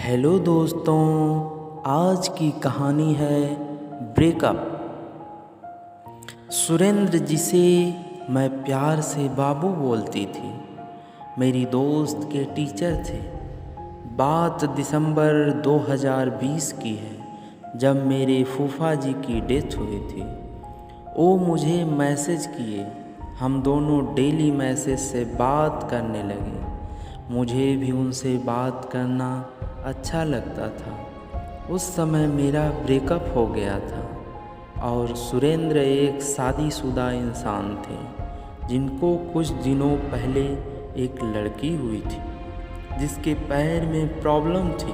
Hello दोस्तों, आज की कहानी है ब्रेकअप। सुरेंद्र, जिसे मैं प्यार से बाबू बोलती थी, मेरी दोस्त के टीचर थे। बात दिसंबर 2020 की है, जब मेरे फूफा जी की डेथ हुई थी। वो मुझे मैसेज किए, हम दोनों डेली मैसेज से बात करने लगे। मुझे भी उनसे बात करना अच्छा लगता था। उस समय मेरा ब्रेकअप हो गया था और सुरेंद्र एक शादीशुदा इंसान थे, जिनको कुछ दिनों पहले एक लड़की हुई थी, जिसके पैर में प्रॉब्लम थी।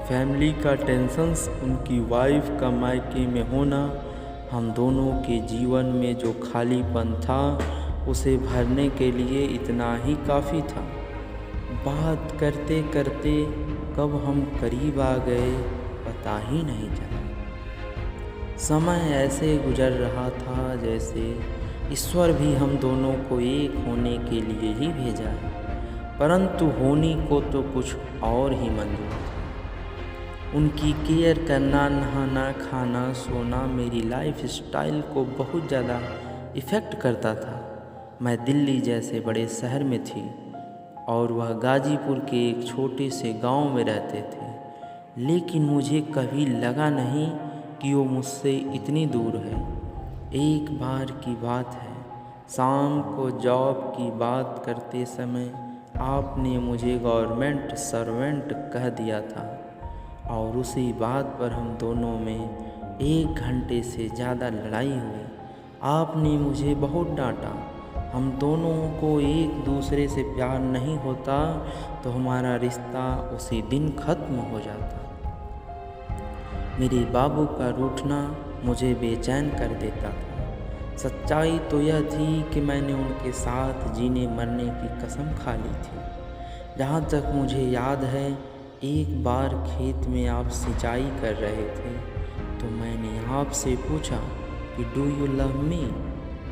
फैमिली का टेंशन्स, उनकी वाइफ का मायके में होना, हम दोनों के जीवन में जो खालीपन था उसे भरने के लिए इतना ही काफ़ी था। बात करते करते कब हम करीब आ गए पता ही नहीं चला। समय ऐसे गुजर रहा था जैसे ईश्वर भी हम दोनों को एक होने के लिए ही भेजा है, परंतु होनी को तो कुछ और ही मंजूर था। उनकी केयर करना, नहाना, खाना, सोना मेरी लाइफ स्टाइल को बहुत ज़्यादा इफ़ेक्ट करता था। मैं दिल्ली जैसे बड़े शहर में थी और वह गाजीपुर के एक छोटे से गांव में रहते थे, लेकिन मुझे कभी लगा नहीं कि वो मुझसे इतनी दूर है। एक बार की बात है, शाम को जॉब की बात करते समय आपने मुझे गवर्नमेंट सर्वेंट कह दिया था और उसी बात पर हम दोनों में 1 घंटे से ज़्यादा लड़ाई हुई। आपने मुझे बहुत डांटा। हम दोनों को एक दूसरे से प्यार नहीं होता तो हमारा रिश्ता उसी दिन ख़त्म हो जाता। मेरे बाबू का रूठना मुझे बेचैन कर देता था। सच्चाई तो यह थी कि मैंने उनके साथ जीने मरने की कसम खा ली थी। जहाँ तक मुझे याद है, एक बार खेत में आप सिंचाई कर रहे थे तो मैंने आपसे पूछा कि डू यू लव मी,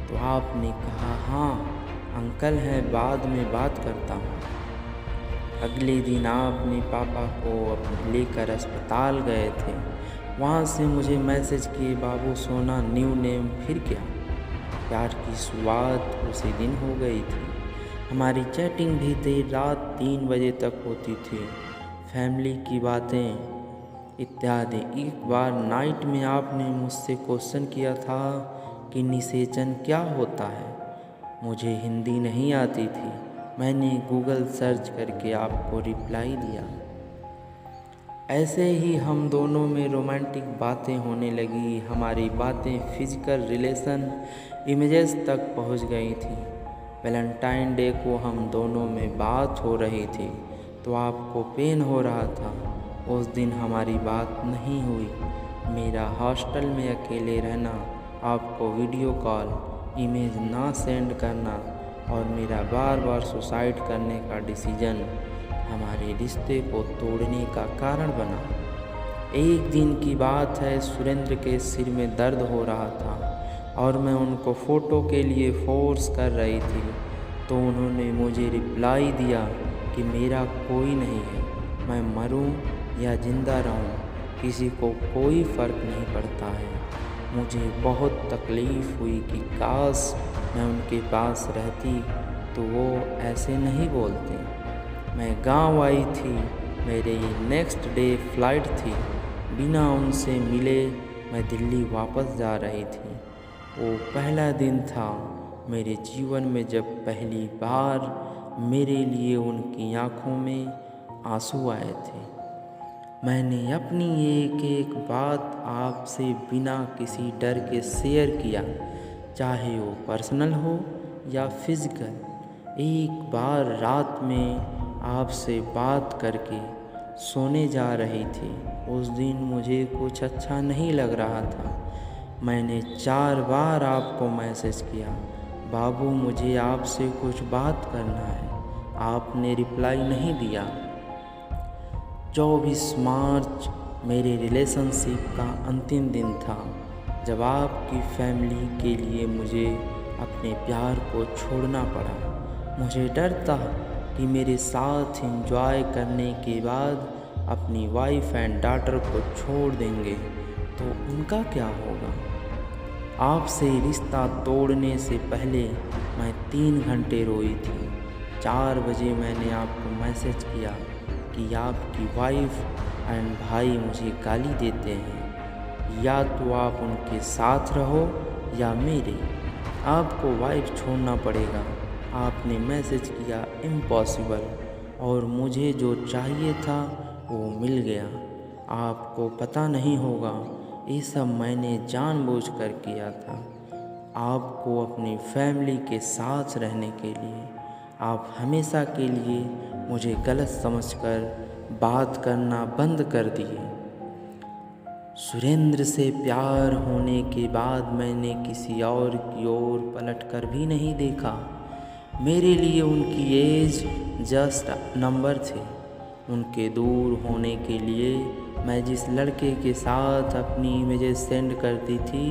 तो आपने कहा हाँ अंकल है, बाद में बात करता हूँ। अगले दिन आप अपने पापा को लेकर अस्पताल गए थे। वहाँ से मुझे मैसेज किए, बाबू सोना न्यू नेम फिर क्या। प्यार की शुरुआत उसी दिन हो गई थी। हमारी चैटिंग भी देर रात 3 बजे तक होती थी, फैमिली की बातें इत्यादि। एक बार नाइट में आपने मुझसे क्वेश्चन किया था कि निषेचन क्या होता है। मुझे हिंदी नहीं आती थी। मैंने गूगल सर्च करके आपको रिप्लाई दिया। ऐसे ही हम दोनों में रोमांटिक बातें होने लगी। हमारी बातें फिजिकल रिलेशन इमेजेस तक पहुंच गई थी। वैलेंटाइन डे को हम दोनों में बात हो रही थी तो आपको पेन हो रहा था। उस दिन हमारी बात नहीं हुई। मेरा हॉस्टल में अकेले रहना, आपको वीडियो कॉल, इमेज ना सेंड करना और मेरा बार बार सुसाइड करने का डिसीजन हमारे रिश्ते को तोड़ने का कारण बना। एक दिन की बात है, सुरेंद्र के सिर में दर्द हो रहा था और मैं उनको फ़ोटो के लिए फोर्स कर रही थी तो उन्होंने मुझे रिप्लाई दिया कि मेरा कोई नहीं है, मैं मरूं या ज़िंदा रहूं, किसी को कोई फ़र्क नहीं पड़ता है। मुझे बहुत तकलीफ़ हुई कि काश मैं उनके पास रहती तो वो ऐसे नहीं बोलते। मैं गांव आई थी, मेरे नेक्स्ट डे फ़्लाइट थी। बिना उनसे मिले मैं दिल्ली वापस जा रही थी। वो पहला दिन था मेरे जीवन में जब पहली बार मेरे लिए उनकी आँखों में आंसू आए थे। मैंने अपनी एक एक बात आपसे बिना किसी डर के शेयर किया, चाहे वो पर्सनल हो या फिज़िकल। एक बार रात में आपसे बात करके सोने जा रही थी। उस दिन मुझे कुछ अच्छा नहीं लग रहा था। मैंने 4 बार आपको मैसेज किया, बाबू मुझे आपसे कुछ बात करना है। आपने रिप्लाई नहीं दिया। 24 मार्च मेरे रिलेशनशिप का अंतिम दिन था, जब आपकी फैमिली के लिए मुझे अपने प्यार को छोड़ना पड़ा। मुझे डर था कि मेरे साथ एंजॉय करने के बाद अपनी वाइफ एंड डॉटर को छोड़ देंगे तो उनका क्या होगा। आपसे रिश्ता तोड़ने से पहले मैं 3 घंटे रोई थी। 4 बजे मैंने आपको मैसेज किया कि आपकी वाइफ एंड भाई मुझे गाली देते हैं, या तो आप उनके साथ रहो या मेरे। आपको वाइफ छोड़ना पड़ेगा। आपने मैसेज किया इम्पॉसिबल, और मुझे जो चाहिए था वो मिल गया। आपको पता नहीं होगा, ये सब मैंने जानबूझकर किया था, आपको अपनी फैमिली के साथ रहने के लिए। आप हमेशा के लिए मुझे गलत समझकर बात करना बंद कर दिए। सुरेंद्र से प्यार होने के बाद मैंने किसी और की ओर पलट कर भी नहीं देखा। मेरे लिए उनकी एज जस्ट नंबर थे। उनके दूर होने के लिए मैं जिस लड़के के साथ अपनी इमेजेस सेंड करती थी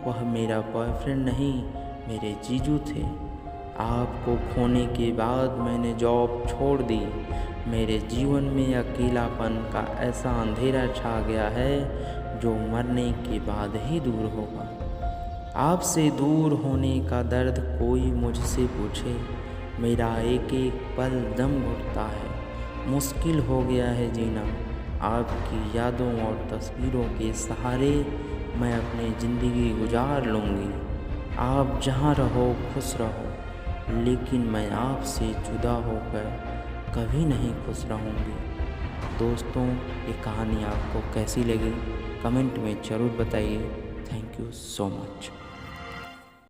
वह मेरा बॉयफ्रेंड नहीं, मेरे जीजू थे। आपको खोने के बाद मैंने जॉब छोड़ दी। मेरे जीवन में अकेलापन का ऐसा अंधेरा छा गया है जो मरने के बाद ही दूर होगा। आपसे दूर होने का दर्द कोई मुझसे पूछे, मेरा एक एक पल दम घुटता है। मुश्किल हो गया है जीना। आपकी यादों और तस्वीरों के सहारे मैं अपनी ज़िंदगी गुजार लूँगी। आप जहाँ रहो खुश रहो, लेकिन मैं आपसे जुदा होकर कभी नहीं खुश रहूँगी। दोस्तों, ये कहानी आपको कैसी लगी कमेंट में ज़रूर बताइए। Thank you so much.